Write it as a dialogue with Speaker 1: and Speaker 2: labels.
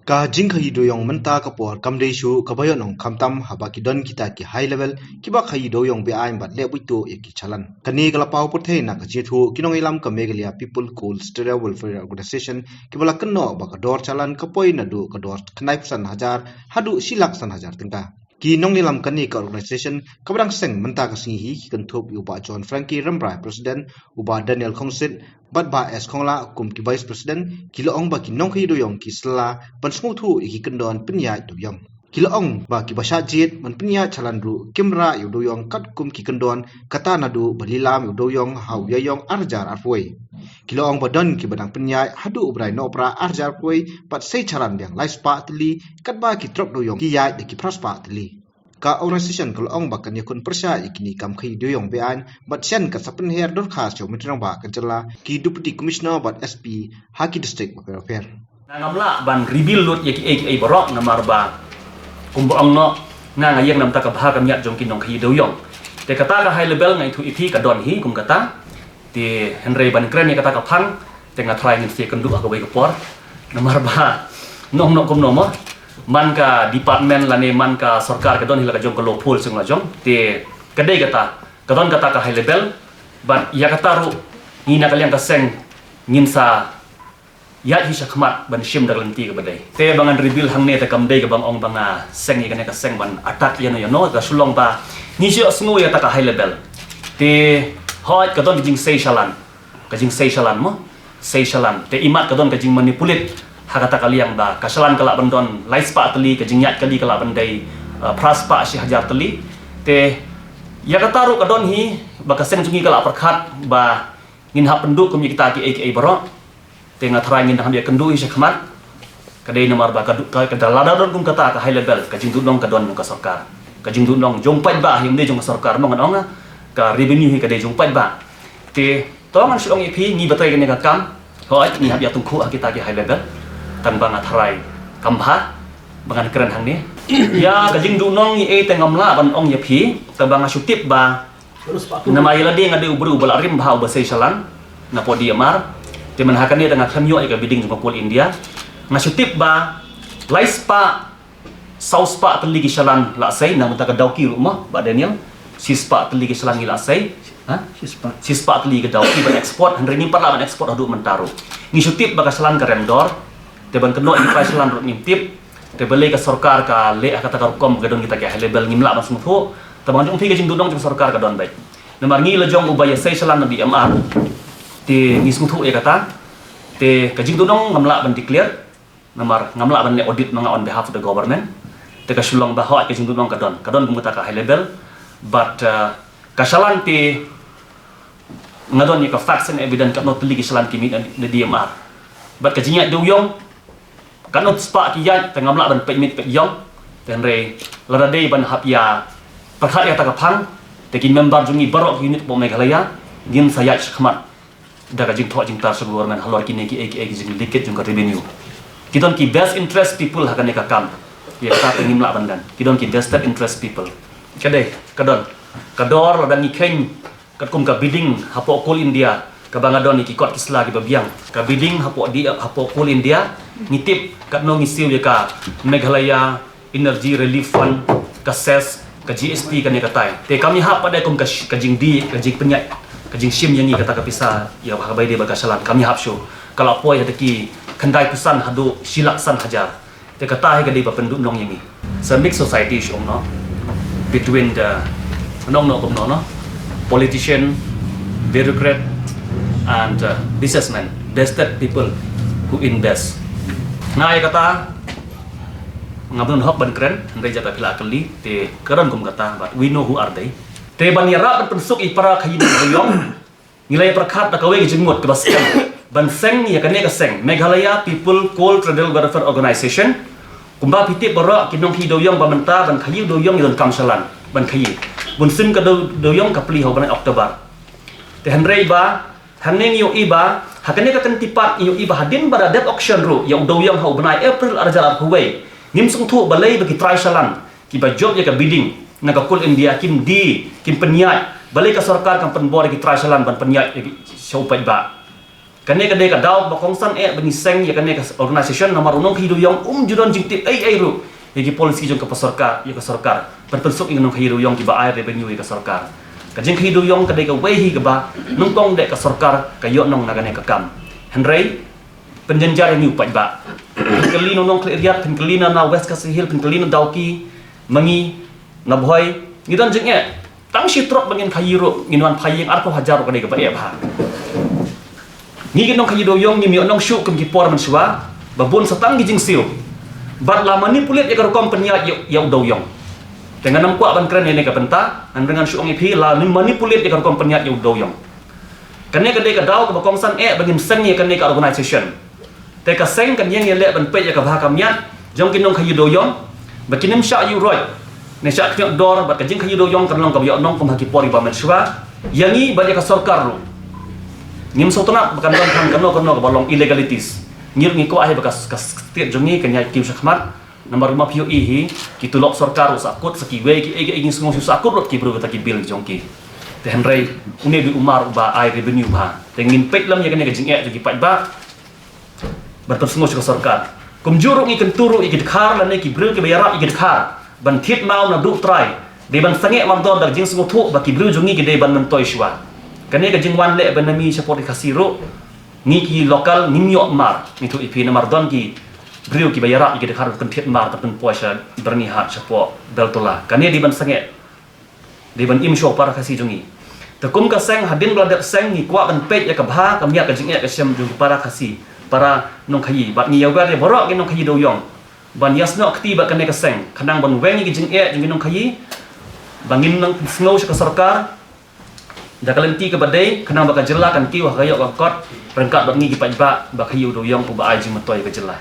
Speaker 1: Ka jingkha hidoyong menta kapor kamdeishu kabayonong kamtam habaki don kita ki high level kiba khai doyong be aim bat lebuito eki chalan kani kala pau puthe na ka jethu kinong ilam ka megalia people cool stereo welfare organization kibala kanno baka dor chalan kapoi na du ka dor khnai pusan hajar hadu silak san hajar tingka ki nong nilam kani ka organization kabrang seng menta ka singi kan thop uba John Frankie Rambrai president uba Daniel Khongsit bat ba es khongla kum ki vice president kilo ong ba ki nong khi doyong ki sla pan smu thu ki kendon penya doyong kilo ong ba ki basha jit man penya chalan ru kimra yu doyong kat kum ki kendon kata nadu balilam yu doyong hau yayong arjar arpoi kilo ong badon ki badang penya hadu ubrai no pra arjar poi pat sei charan yang lai spa tli kat ba ki trop doyong ki ya de ki prospa tli ka organization kalo ong ba kan yakun persya ikini kam khi doyong be an bat sian ka sapen her dor khas cho mitrang ba kan jala ki deputy commissioner bat SP haki district ba fair
Speaker 2: ngamla ban ribil lut yaki ai borok namar ba kumbo ong no nga ngayang nam ta ka bha kam yat jong kin nong khi doyong te kata ka high level ngai thu ithi ka don hi kum kata ti henry ban kren ni kata ka phang te nga try ngin se kan du ka bai ka por namar ba nong no kum no mo man ka department lane man ka sarkar ka don hila ka jong ka lopul sung la jong te kadai kata ka don kata ka high level but ya kata ru ngina kalian ka seng ngin sa ya hi sakmat ban shim dalam ti ka badai te bangan reveal hang ne ta kam dai ka bang ong banga seng ni ka seng ban attack ya no ka sulong ba ni si osngo ya ta ka high level te hot ka don jing sei shalan mo sei shalan te imat ka don ka jing manipulate hakata kaliang ba kasalan kala bandon laispa teli ke jingyat kali kala bandai praspa si hajar teli te ya kataru kadon hi ba kaseng jungi kala perkhat ba ngin hap penduk kum kita ki ai barok te ngathrai ngin ham ya kendu hi sakmat kadai nomor ba ka daladon kum kata ka high level ka jingdu dong kadon ka sarkar ka jingdu dong jongpai ba him de jong sarkar mong ong ka revenue hi kadai jongpai ba te tongan siong ipi ni batai ka kam hoi ni hab ya tungku kita ki high level tan bang atharai kampha bangan keren hang ni ya kajing du nong i tengamla ban ong ya phi ta bang asutip ba nama ila de ngade ubru bal arim bha ba sei salan na podi amar te man hakane tengah khamyo ai ka biding jong pol india ngasutip ba laispa sauspa teli ki salan la sei na muta ka dauki rumah ba Daniel sispa teli ki salan la sei ha sispa teli ka dauki ban export han ring par la ban export adu mentaro ngisutip ba ka salan ka rendor te ban keno inflation lan rut ngintip te bele ka sarkar ka le kata ka kom gadon kita ka level ngimla masung thu te ban jong phi ka jing dudong jong sarkar ka don bai namar ngi la jong ubaya sei salan na BMR te ngisung thu e kata te ka jing dudong ngamla ban declare namar ngamla ban le audit manga on behalf of the government te ka sulong ba ha ka jing dudong ka don kum ka high level but kasalan te ngadon ni ka facts and evidence ka not ligi salan kimi na DMR but ka jingya doyong kanot spa ki ya tengamla ban pemit pe yong tenre ladade ban hapya perkhat ya ta ka phang tekin member jungi barok unit po Meghalaya gin saya khmat daga jing tho jing tar so government halor ki neki ek jing liket jung ka revenue kidon ki best interest people hakane ka kam ya ta tengimla bandan kidon ki vested interest people kadai kador dan ni ken kat kum ka bidding hapo kol India ka bangadon ni kikot kisla ki babiang ka bidding hapo kol India ngitip kat no ngisiu ya ka Meghalaya Energy Relief Fund ka ses ka GST ka ne katai te kami hap pada kum ka jing di ka jing penyai ka jing sim yang ni kata ka pisa ya ba bai de ba kasalan kami hap show kalau poi hata ki khandai pusan hadu silak san hajar te kata he ka de ba penduk nong yang ni so mixed society show no between the nong no kum no politician bureaucrat and businessmen vested people who invest ngai kata ngabun hok ban keren ndai jaga pila kali te karan kum kata but we know who are they te ban yara ban pensuk i para khayin yong nilai perkhat ta kawe jengot ke basken ban seng ya kane ka seng Meghalaya People Coal Trader Welfare Organization kumba pitip bara kinong hi doyong ba menta ban khayi doyong yon kamsalan ban khayi bun sim ka doyong ka pli ho ban Oktober te hanrei ba haneng yo iba hakane ka kan tipat yo iba hadin bara that auction ru yang doyong ha banai April arjal huwei nim sung thu balai bagi try salan ki ba job ya ka bidding na ka kul India kim penyai balai ka sarkar kan penbor ki try salan ban penyai show pai ba kane kade ka daw ba kongsan bani seng ya kane ka organisation nomor unong hidu yong judon jingtip ru yagi polisi jong ka pasarkar ya ka sarkar berpensuk ingin nong hidu yong ki ba air revenue ya ka sarkar ka jing hidu yong kade ka wehi ka ba nong tong de ka sarkar ka yo nong na kane ka kam henry penjenjar yang upat ba penkelino nong kleriat penkelino na west ka sihil penkelino dauki mangi na boy ngidan jing tang si trop bangin khayiro nginwan phaying arko hajar ka de ka ba e ba ni ginong kayido yong ni mi onong shu kum ki por man suwa babun satang gijing siu bat la manipulit ya ka company ya do yong dengan nam kwa ban kren ne ka benta an dengan shu ong ipi la ni manipulit ya ka company ya do yong kane ka de ka daw ka bakong san bangin seng ya kane ka organization te ka seng kan yang le ban pe ya ka ba kam yat jong ginong kayido yong bakinim sha yu roi ne sha kyo dor bat ka jing kayido yong kan long ka yo nong kum ha ki por ba man suwa yangi ba ya ka sarkar ru ngim sotona bukan kan kano balong illegalities ngir ngiko ahe bekas tiet jongi kenya kim sakmat nomor 5 pio ihi kitulok sarkar usakut sakiwe ki ingin semua susakut rot ki bro ki bil jongki te henry une di umar ba ai revenue ba tengin pek lam ya kene jing jogi pat ba bertersengos ke sarkar kum juruk ngi kenturu i khar la ne ki bro ki bayara i khar ban thiet mau na du try de ban sange mam don dar jing semua thu ba ki bro jongi ki de ban mentoi shwa kane ka jingwan le benami support kasiro ni ki lokal nimyo mar ni tu ipi namar don ki brio ki bayara ki de har kan thiet mar tan poisa berni hat support beltola kane di ban sange di ban im show para kasi jungi takum ka seng hadin bladak seng ni kwa ban pej ya ka bha ka mia ka jinge ka sem ju para kasi para nong khayi bat ni yawa de borok ki nong khayi do yong ban yasno kti ba kane ka seng khanang ban wengi ki jinge nong khayi bangin nang snow ka sarkar Dakalenti ke badai kenang baka jela kan kiwah kayo kakot rengkat bak ngi ki pajba bak hiu do yong pu ba ai jing matoi ke jela